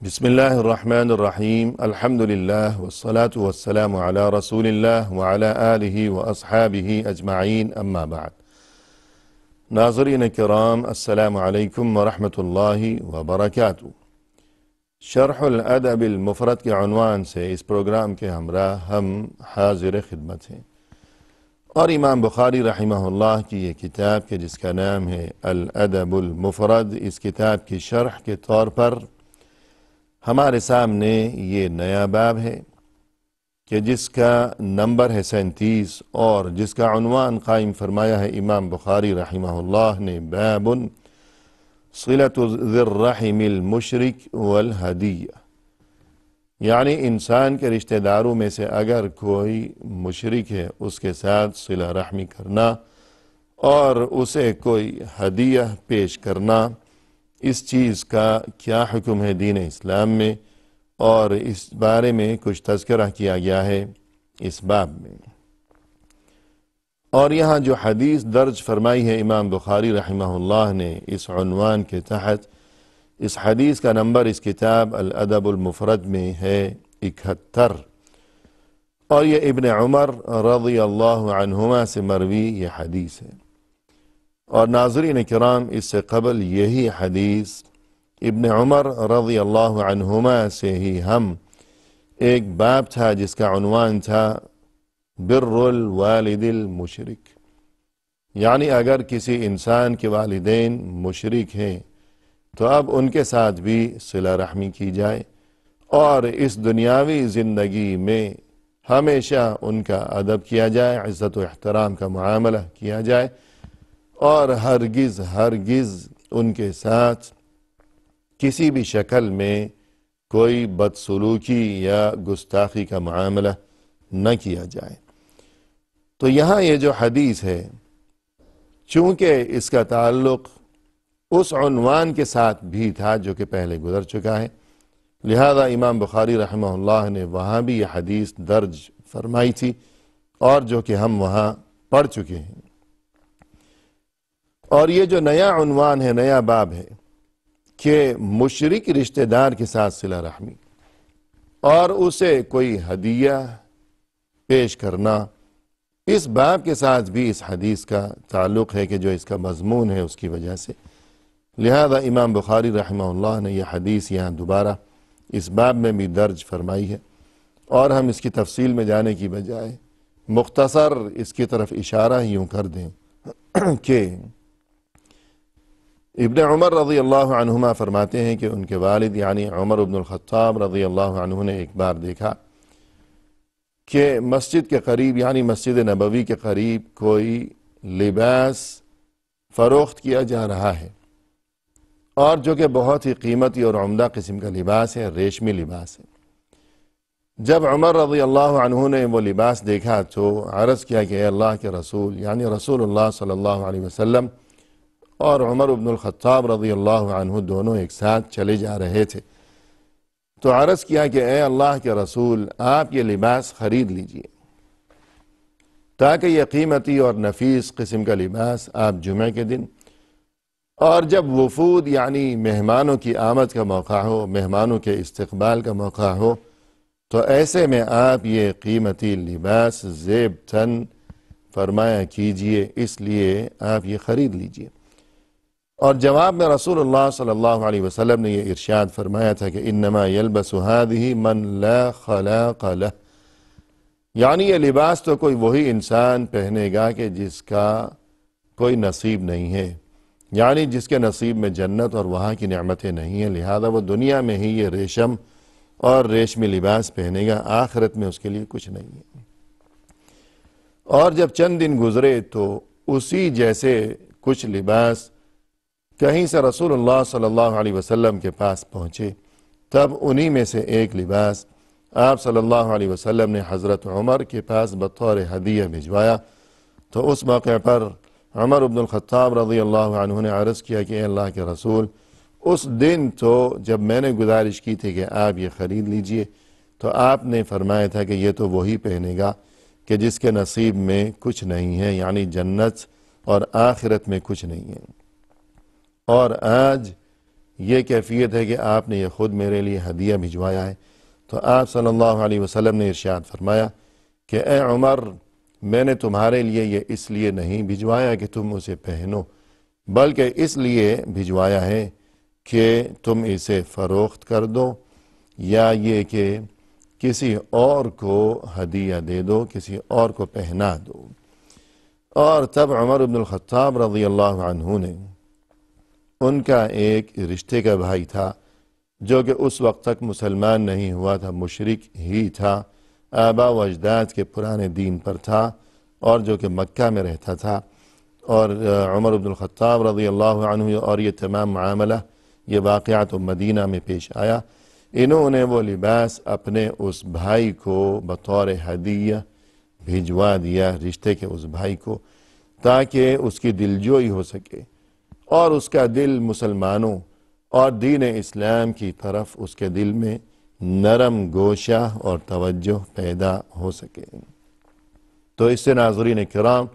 بسم الله الرحمن الرحیم الحمد للہ والصلاة والسلام علی رسول اللہ وعلی آلہ واصحابہ اجمعین اما بعد۔ ناظرین کرام، السلام علیکم ورحمۃ اللہ وبرکاتہ۔ شرح الادب المفرد کے عنوان سے اس پروگرام کے ہمراہ ہم حاضر خدمت ہیں، اور امام بخاری رحمہ اللہ کی یہ کتاب کہ جس کا نام ہے الادب المفرد، اس کتاب کی شرح کے طور پر ہمارے سامنے یہ نیا باب ہے کہ جس کا نمبر ہے 37 اور جس کا عنوان قائم فرمایا ہے امام بخاری رحمہ اللہ نے، باب صلۃ ذی الرحم المشرک والہدیہ، یعنی انسان کے رشتہ داروں میں سے اگر کوئی مشرک ہے اس کے ساتھ صلہ رحمی کرنا اور اسے کوئی ہدیہ پیش کرنا، اس چیز کا کیا حکم ہے دین اسلام میں، اور اس بارے میں کچھ تذکرہ کیا گیا ہے اس باب میں۔ اور یہاں جو حدیث درج فرمائی ہے امام بخاری رحمہ اللہ نے اس عنوان کے تحت، اس حدیث کا نمبر اس کتاب الادب المفرد میں ہے 71، اور یہ ابن عمر رضی اللہ عنہما سے مروی یہ حدیث ہے۔ اور ناظرین کرام، اس سے قبل یہی حدیث ابن عمر رضی اللہ عنہما سے ہی ہم ایک باب تھا جس کا عنوان تھا بر الوالد المشرک، یعنی اگر کسی انسان کے والدین مشرک ہیں تو اب ان کے ساتھ بھی صلہ رحمی کی جائے، اور اس دنیاوی زندگی میں ہمیشہ ان کا ادب کیا جائے، عزت و احترام کا معاملہ کیا جائے، اور ہرگز ان کے ساتھ کسی بھی شکل میں کوئی بدسلوکی یا گستاخی کا معاملہ نہ کیا جائے۔ تو یہاں یہ جو حدیث ہے، چونکہ اس کا تعلق اس عنوان کے ساتھ بھی تھا جو کہ پہلے گزر چکا ہے، لہذا امام بخاری رحمہ اللہ نے وہاں بھی یہ حدیث درج فرمائی تھی، اور جو کہ ہم وہاں پڑھ چکے ہیں۔ اور یہ جو نیا عنوان ہے، نیا باب ہے کہ مشرک رشتہ دار کے ساتھ صلہ رحمی اور اسے کوئی ہدیہ پیش کرنا، اس باب کے ساتھ بھی اس حدیث کا تعلق ہے کہ جو اس کا مضمون ہے اس کی وجہ سے، لہذا امام بخاری رحمہ اللہ نے یہ حدیث یہاں دوبارہ اس باب میں بھی درج فرمائی ہے، اور ہم اس کی تفصیل میں جانے کی بجائے مختصر اس کی طرف اشارہ یوں کر دیں کہ ابن عمر رضی اللہ عنہما فرماتے ہیں کہ ان کے والد یعنی عمر بن الخطاب رضی اللہ عنہ نے ایک بار دیکھا کہ مسجد کے قریب یعنی مسجد نبوی کے قریب کوئی لباس فروخت کیا جا رہا ہے، اور جو کہ بہت ہی قیمتی اور عمدہ قسم کا لباس ہے، ریشمی لباس ہے۔ جب عمر رضی اللہ عنہ نے وہ لباس دیکھا تو عرض کیا کہ اے اللہ کے رسول، یعنی رسول اللہ صلی اللہ علیہ وسلم اور عمر بن الخطاب رضی اللہ عنہ دونوں ایک ساتھ چلے جا رہے تھے، تو عرض کیا کہ اے اللہ کے رسول، آپ یہ لباس خرید لیجئے تاکہ یہ قیمتی اور نفیس قسم کا لباس آپ جمعہ کے دن اور جب وفود یعنی مہمانوں کی آمد کا موقع ہو، مہمانوں کے استقبال کا موقع ہو، تو ایسے میں آپ یہ قیمتی لباس زیب تن فرمایا کیجئے، اس لیے آپ یہ خرید لیجئے۔ اور جواب میں رسول اللہ صلی اللہ علیہ وسلم نے یہ ارشاد فرمایا تھا کہ انما یلبس هذه من لا خلاق له، یعنی یہ لباس تو کوئی وہی انسان پہنے گا کہ جس کا کوئی نصیب نہیں ہے، یعنی جس کے نصیب میں جنت اور وہاں کی نعمتیں نہیں ہیں، لہذا وہ دنیا میں ہی یہ ریشم اور ریشمی لباس پہنے گا، آخرت میں اس کے لیے کچھ نہیں ہے۔ اور جب چند دن گزرے تو اسی جیسے کچھ لباس کہیں سے رسول اللہ صلی اللہ علیہ وسلم کے پاس پہنچے، تب انہی میں سے ایک لباس آپ صلی اللہ علیہ وسلم نے حضرت عمر کے پاس بطور ہدیہ بھجوایا، تو اس موقع پر عمر بن الخطاب رضی اللہ عنہ نے عرض کیا کہ اے اللہ کے رسول، اس دن تو جب میں نے گزارش کی تھی کہ آپ یہ خرید لیجئے تو آپ نے فرمایا تھا کہ یہ تو وہی پہنے گا کہ جس کے نصیب میں کچھ نہیں ہے، یعنی جنت اور آخرت میں کچھ نہیں ہے۔ اور آج یہ کیفیت ہے کہ آپ نے یہ خود میرے لیے ہدیہ بھجوایا ہے۔ تو آپ صلی اللہ علیہ وسلم نے ارشاد فرمایا کہ اے عمر، میں نے تمہارے لیے یہ اس لیے نہیں بھجوایا کہ تم اسے پہنو، بلکہ اس لیے بھجوایا ہے کہ تم اسے فروخت کر دو، یا یہ کہ کسی اور کو ہدیہ دے دو، کسی اور کو پہنا دو۔ اور تب عمر بن الخطاب رضی اللہ عنہ نے، ان کا ایک رشتے کا بھائی تھا جو کہ اس وقت تک مسلمان نہیں ہوا تھا، مشرک ہی تھا، آبا و اجداد کے پرانے دین پر تھا، اور جو کہ مکہ میں رہتا تھا، اور عمر بن الخطاب رضی اللہ عنہ اور یہ تمام معاملہ، یہ واقعات مدینہ میں پیش آیا۔ انہوں نے وہ لباس اپنے اس بھائی کو بطور ہدیہ بھجوا دیا، رشتے کے اس بھائی کو، تاکہ اس کی دلجوئی ہو سکے اور اس کا دل مسلمانوں اور دین اسلام کی طرف اس کے دل میں نرم گوشہ اور توجہ پیدا ہو سکے۔ تو اس سے ناظرین کرام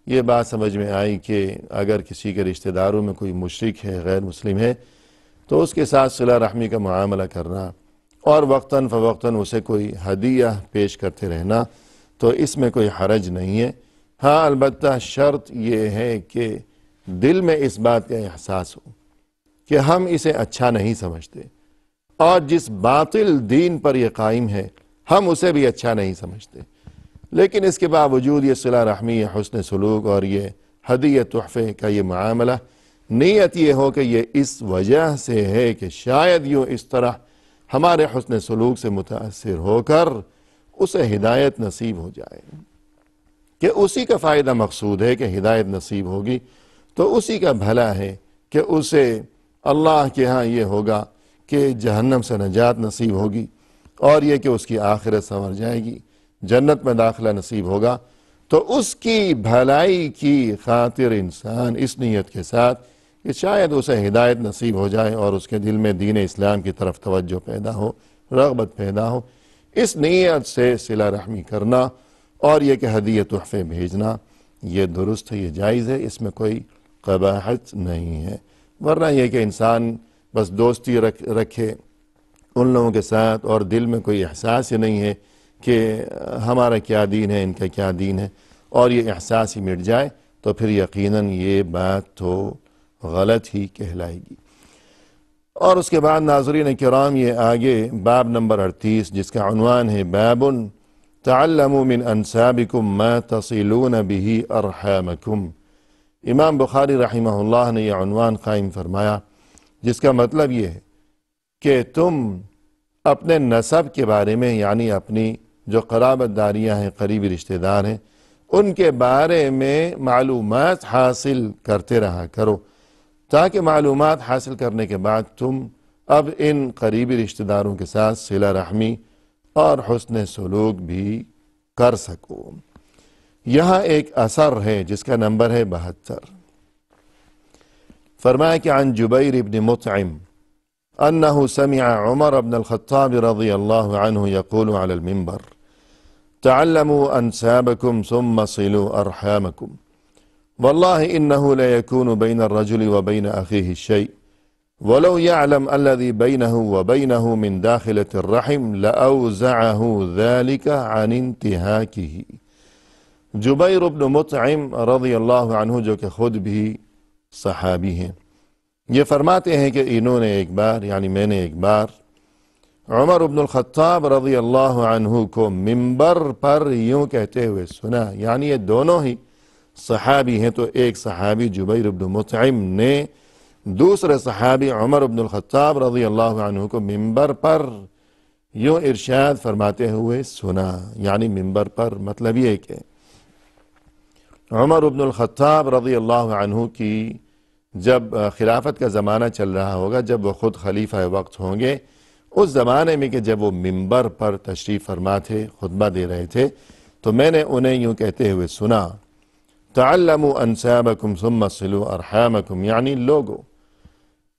یہ بات سمجھ میں آئی کہ اگر کسی کے رشتہ داروں میں کوئی مشرک ہے، غیر مسلم ہے، تو اس کے ساتھ صلہ رحمی کا معاملہ کرنا اور وقتاً فوقتاً اسے کوئی ہدیہ پیش کرتے رہنا، تو اس میں کوئی حرج نہیں ہے۔ ہاں البتہ شرط یہ ہے کہ دل میں اس بات کا احساس ہو کہ ہم اسے اچھا نہیں سمجھتے، اور جس باطل دین پر یہ قائم ہے ہم اسے بھی اچھا نہیں سمجھتے، لیکن اس کے باوجود یہ صلہ رحمی، یہ حسن سلوک اور یہ ہدیہ تحفے کا یہ معاملہ، نیت یہ ہو کہ یہ اس وجہ سے ہے کہ شاید یوں اس طرح ہمارے حسن سلوک سے متاثر ہو کر اسے ہدایت نصیب ہو جائے، کہ اسی کا فائدہ مقصود ہے کہ ہدایت نصیب ہوگی تو اسی کا بھلا ہے کہ اسے اللہ کے ہاں یہ ہوگا کہ جہنم سے نجات نصیب ہوگی، اور یہ کہ اس کی آخرت سنور جائے گی، جنت میں داخلہ نصیب ہوگا۔ تو اس کی بھلائی کی خاطر انسان اس نیت کے ساتھ کہ شاید اسے ہدایت نصیب ہو جائے اور اس کے دل میں دین اسلام کی طرف توجہ پیدا ہو، رغبت پیدا ہو، اس نیت سے صلہ رحمی کرنا اور یہ کہ ہدیہ تحفے بھیجنا، یہ درست ہے، یہ جائز ہے، اس میں کوئی قباحت نہیں ہے۔ ورنہ یہ کہ انسان بس دوستی رکھے ان لوگوں کے ساتھ اور دل میں کوئی احساس ہی نہیں ہے کہ ہمارا کیا دین ہے، ان کا کیا دین ہے، اور یہ احساس ہی مٹ جائے تو پھر یقیناً یہ بات تو غلط ہی کہلائے گی۔ اور اس کے بعد ناظرین کرام یہ آگے باب نمبر 38 جس کا عنوان ہے باب تعلموا من انسابکم ما تصلون به ارحامکم۔ امام بخاری رحمہ اللہ نے یہ عنوان قائم فرمایا جس کا مطلب یہ ہے کہ تم اپنے نسب کے بارے میں، یعنی اپنی جو قرابت داریاں ہیں، قریبی رشتہ دار ہیں، ان کے بارے میں معلومات حاصل کرتے رہا کرو، تاکہ معلومات حاصل کرنے کے بعد تم اب ان قریبی رشتہ داروں کے ساتھ صلہ رحمی اور حسن سلوک بھی کر سکو۔ یہاں ایک اثر ہے جس کا نمبر ہے 72۔ فرمایا کہ عن جبیر بن مطعم انه سمع عمر بن الخطاب رضی اللہ عنہ يقول على المنبر تعلموا انسابكم ثم صلوا ارحامكم والله انه لا يكون بين الرجل وبين اخيه الشيء ولو يعلم الذي بينه وبينه من داخلة الرحم لأوزعه ذلك عن انتهاكه۔ جبیر بن مطعم رضی اللہ عنہ جو کہ خود بھی صحابی ہیں، یہ فرماتے ہیں کہ انہوں نے ایک بار، یعنی میں نے ایک بار عمر بن الخطاب رضی اللہ عنہ کو منبر پر یوں کہتے ہوئے سنا، یعنی یہ دونوں ہی صحابی ہیں، تو ایک صحابی جبیر بن مطعم نے دوسرے صحابی عمر بن الخطاب رضی اللہ عنہ کو منبر پر یوں ارشاد فرماتے ہوئے سنا، یعنی منبر پر مطلب یہ کہ عمر بن الخطاب رضی اللہ عنہ کی جب خلافت کا زمانہ چل رہا ہوگا، جب وہ خود خلیفہ وقت ہوں گے، اس زمانے میں کہ جب وہ منبر پر تشریف فرما تھے، خطبہ دے رہے تھے، تو میں نے انہیں یوں کہتے ہوئے سنا تعلموا انسابکم ثم صلوا ارحامکم، یعنی لوگو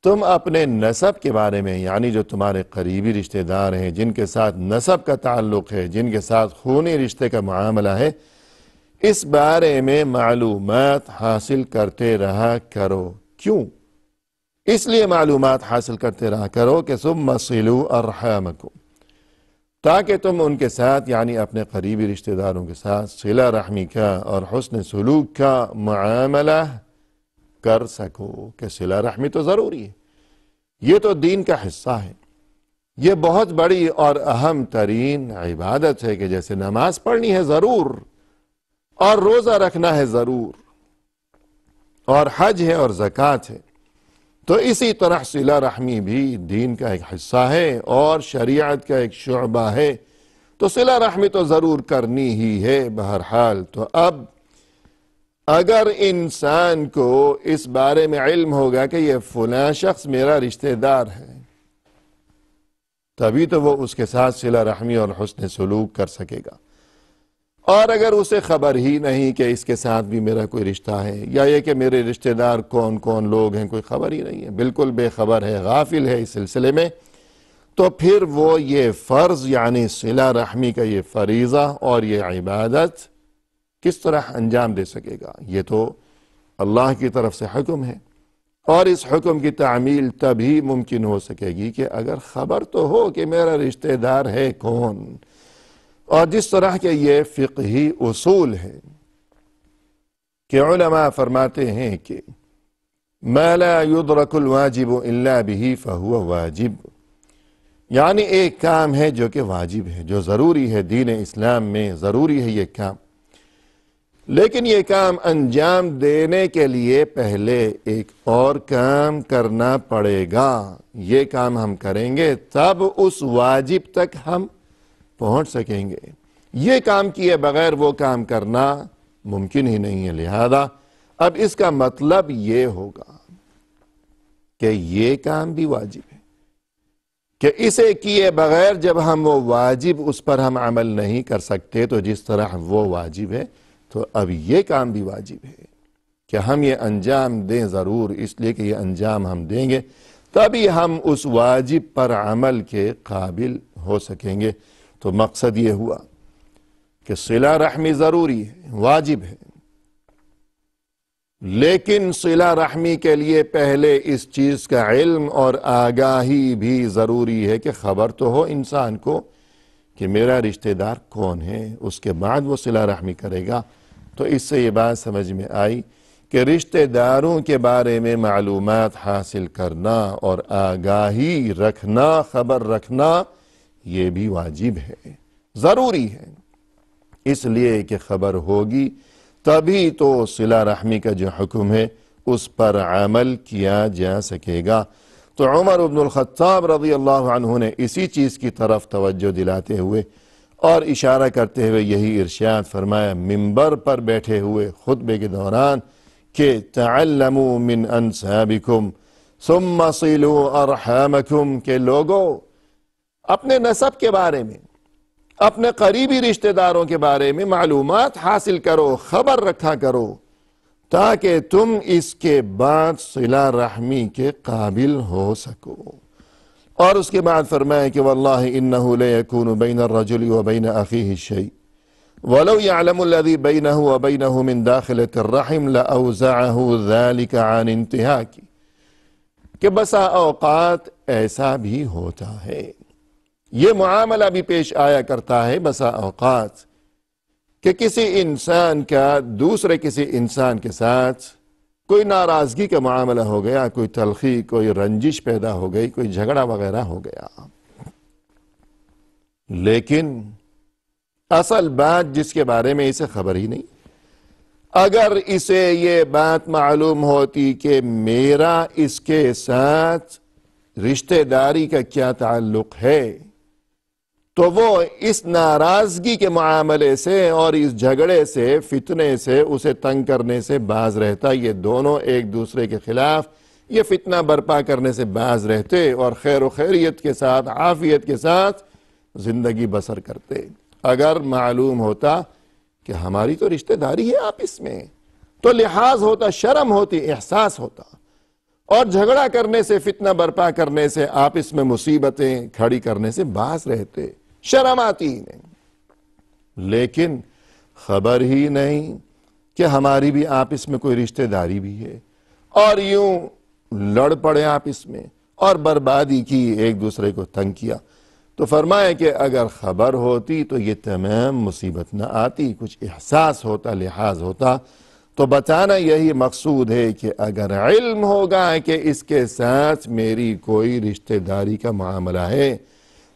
تم اپنے نسب کے بارے میں، یعنی جو تمہارے قریبی رشتہ دار ہیں، جن کے ساتھ نسب کا تعلق ہے، جن کے ساتھ خونی رشتے کا معاملہ ہے، اس بارے میں معلومات حاصل کرتے رہا کرو۔ کیوں؟ اس لیے معلومات حاصل کرتے رہا کرو کہ ثم صلوا ارحامکم، تاکہ تم ان کے ساتھ یعنی اپنے قریبی رشتہ داروں کے ساتھ صلہ رحمی کا اور حسن سلوک کا معاملہ کر سکو۔ کہ صلہ رحمی تو ضروری ہے، یہ تو دین کا حصہ ہے، یہ بہت بڑی اور اہم ترین عبادت ہے کہ جیسے نماز پڑھنی ہے ضرور، اور روزہ رکھنا ہے ضرور، اور حج ہے اور زکوٰۃ ہے، تو اسی طرح صلہ رحمی بھی دین کا ایک حصہ ہے اور شریعت کا ایک شعبہ ہے، تو صلہ رحمی تو ضرور کرنی ہی ہے بہرحال۔ تو اب اگر انسان کو اس بارے میں علم ہوگا کہ یہ فلاں شخص میرا رشتہ دار ہے، تبھی تو وہ اس کے ساتھ صلہ رحمی اور حسن سلوک کر سکے گا۔ اور اگر اسے خبر ہی نہیں کہ اس کے ساتھ بھی میرا کوئی رشتہ ہے، یا یہ کہ میرے رشتہ دار کون کون لوگ ہیں کوئی خبر ہی نہیں ہے، بالکل بے خبر ہے، غافل ہے اس سلسلے میں، تو پھر وہ یہ فرض یعنی صلہ رحمی کا یہ فریضہ اور یہ عبادت کس طرح انجام دے سکے گا؟ یہ تو اللہ کی طرف سے حکم ہے، اور اس حکم کی تعمیل تبھی ممکن ہو سکے گی کہ اگر خبر تو ہو کہ میرا رشتہ دار ہے کون۔ اور جس طرح کے یہ فقہی اصول ہے کہ علماء فرماتے ہیں کہ ما لا يدرك الواجب الا به فهو واجب، یعنی ایک کام ہے جو کہ واجب ہے، جو ضروری ہے، دین اسلام میں ضروری ہے یہ کام، لیکن یہ کام انجام دینے کے لیے پہلے ایک اور کام کرنا پڑے گا۔ یہ کام ہم کریں گے تب اس واجب تک ہم پہنچ سکیں گے، یہ کام کیے بغیر وہ کام کرنا ممکن ہی نہیں ہے۔ لہذا اب اس کا مطلب یہ ہوگا کہ یہ کام بھی واجب ہے، کہ اسے کیے بغیر جب ہم وہ واجب اس پر ہم عمل نہیں کر سکتے، تو جس طرح وہ واجب ہے تو اب یہ کام بھی واجب ہے کہ ہم یہ انجام دیں ضرور، اس لیے کہ یہ انجام ہم دیں گے تبھی ہم اس واجب پر عمل کے قابل ہو سکیں گے۔ تو مقصد یہ ہوا کہ صلہ رحمی ضروری ہے، واجب ہے، لیکن صلہ رحمی کے لیے پہلے اس چیز کا علم اور آگاہی بھی ضروری ہے کہ خبر تو ہو انسان کو کہ میرا رشتہ دار کون ہے، اس کے بعد وہ صلہ رحمی کرے گا۔ تو اس سے یہ بات سمجھ میں آئی کہ رشتہ داروں کے بارے میں معلومات حاصل کرنا اور آگاہی رکھنا، خبر رکھنا، یہ بھی واجب ہے، ضروری ہے، اس لیے کہ خبر ہوگی تبھی تو صلہ رحمی کا جو حکم ہے اس پر عمل کیا جا سکے گا۔ تو عمر بن الخطاب رضی اللہ عنہ نے اسی چیز کی طرف توجہ دلاتے ہوئے اور اشارہ کرتے ہوئے یہی ارشاد فرمایا منبر پر بیٹھے ہوئے خطبے کے دوران کہ تعلموا من انسابکم ثم صلوا ارحامکم، کہ لوگوں اپنے نسب کے بارے میں، اپنے قریبی رشتہ داروں کے بارے میں معلومات حاصل کرو، خبر رکھا کرو، تاکہ تم اس کے بعد صلہ رحمی کے قابل ہو سکو۔ اور اس کے بعد فرمائے کہ واللہ انہ لیکون بین الرجل وبین اخیہ الشیء ولو يعلم الذي بینہ وبینہ من داخلة الرحم لأوزعہ ذلك عن انتہاک، کہ بسا اوقات ایسا بھی ہوتا ہے، یہ معاملہ بھی پیش آیا کرتا ہے بسا اوقات کہ کسی انسان کا دوسرے کسی انسان کے ساتھ کوئی ناراضگی کا معاملہ ہو گیا، کوئی تلخی، کوئی رنجش پیدا ہو گئی، کوئی جھگڑا وغیرہ ہو گیا، لیکن اصل بات جس کے بارے میں اسے خبر ہی نہیں، اگر اسے یہ بات معلوم ہوتی کہ میرا اس کے ساتھ رشتہ داری کا کیا تعلق ہے، تو وہ اس ناراضگی کے معاملے سے اور اس جھگڑے سے، فتنے سے، اسے تنگ کرنے سے باز رہتا۔ یہ دونوں ایک دوسرے کے خلاف یہ فتنہ برپا کرنے سے باز رہتے اور خیر و خیریت کے ساتھ، عافیت کے ساتھ زندگی بسر کرتے۔ اگر معلوم ہوتا کہ ہماری تو رشتہ داری ہے آپس میں، تو لحاظ ہوتا، شرم ہوتی، احساس ہوتا، اور جھگڑا کرنے سے، فتنہ برپا کرنے سے، آپس میں مصیبتیں کھڑی کرنے سے باز رہتے، شرم آتی ہی نہیں۔ لیکن خبر ہی نہیں کہ ہماری بھی آپس میں کوئی رشتہ داری بھی ہے، اور یوں لڑ پڑے آپس میں اور بربادی کی، ایک دوسرے کو تنگ کیا۔ تو فرمایا کہ اگر خبر ہوتی تو یہ تمام مصیبت نہ آتی، کچھ احساس ہوتا، لحاظ ہوتا۔ تو بتانا یہی مقصود ہے کہ اگر علم ہوگا کہ اس کے ساتھ میری کوئی رشتہ داری کا معاملہ ہے،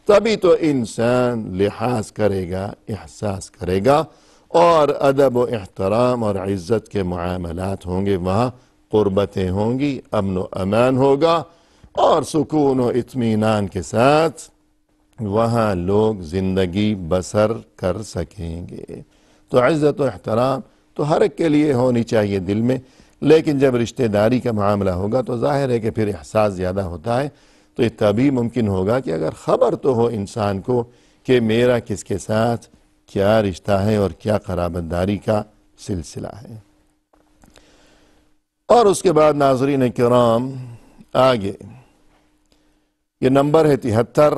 تبھی تو انسان لحاظ کرے گا، احساس کرے گا، اور ادب و احترام اور عزت کے معاملات ہوں گے، وہاں قربتیں ہوں گی، امن و امان ہوگا، اور سکون و اطمینان کے ساتھ وہاں لوگ زندگی بسر کر سکیں گے۔ تو عزت و احترام تو ہر ایک کے لیے ہونی چاہیے دل میں، لیکن جب رشتہ داری کا معاملہ ہوگا تو ظاہر ہے کہ پھر احساس زیادہ ہوتا ہے۔ تو یہ تبھی ممکن ہوگا کہ اگر خبر تو ہو انسان کو کہ میرا کس کے ساتھ کیا رشتہ ہے اور کیا قرابت داری کا سلسلہ ہے۔ اور اس کے بعد ناظرین کرام آگے یہ نمبر ہے 73۔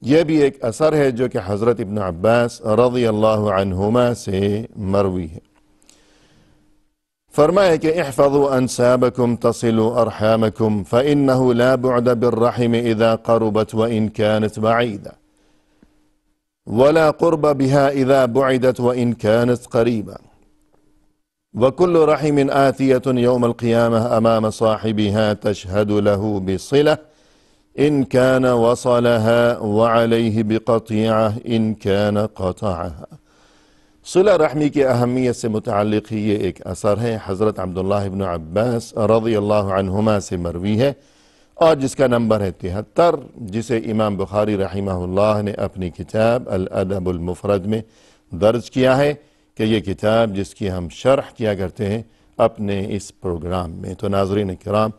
یہ بھی ایک اثر ہے جو کہ حضرت ابن عباس رضی اللہ عنہما سے مروی ہے۔ فرمایا کہ احفظوا انسابکم تصلوا ارحامکم فإنه لا بعد بالرحم اذا قربت وإن كانت بعيدة ولا قرب بها اذا بعدت وإن كانت قريبة وكل رحم آتية يوم القيامة امام صاحبها تشهد له بصلة ان كان وصلها وعليه بقطيعة ان كان قطعها۔ صلہ رحمی کی اہمیت سے متعلق ہی یہ ایک اثر ہے، حضرت عبداللہ ابن عباس رضی اللہ عنہما سے مروی ہے، اور جس کا نمبر ہے 73، جسے امام بخاری رحمہ اللہ نے اپنی کتاب الادب المفرد میں درج کیا ہے، کہ یہ کتاب جس کی ہم شرح کیا کرتے ہیں اپنے اس پروگرام میں۔ تو ناظرین کرام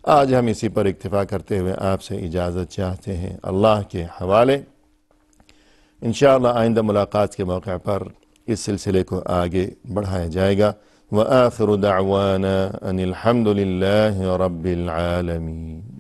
آج ہم اسی پر اکتفا کرتے ہوئے آپ سے اجازت چاہتے ہیں اللہ کے حوالے۔ انشاءاللہ آئندہ ملاقات کے موقع پر اس سلسلے کو آگے بڑھایا جائے گا۔ وآخر دعوانا ان الحمد للہ رب العالمین۔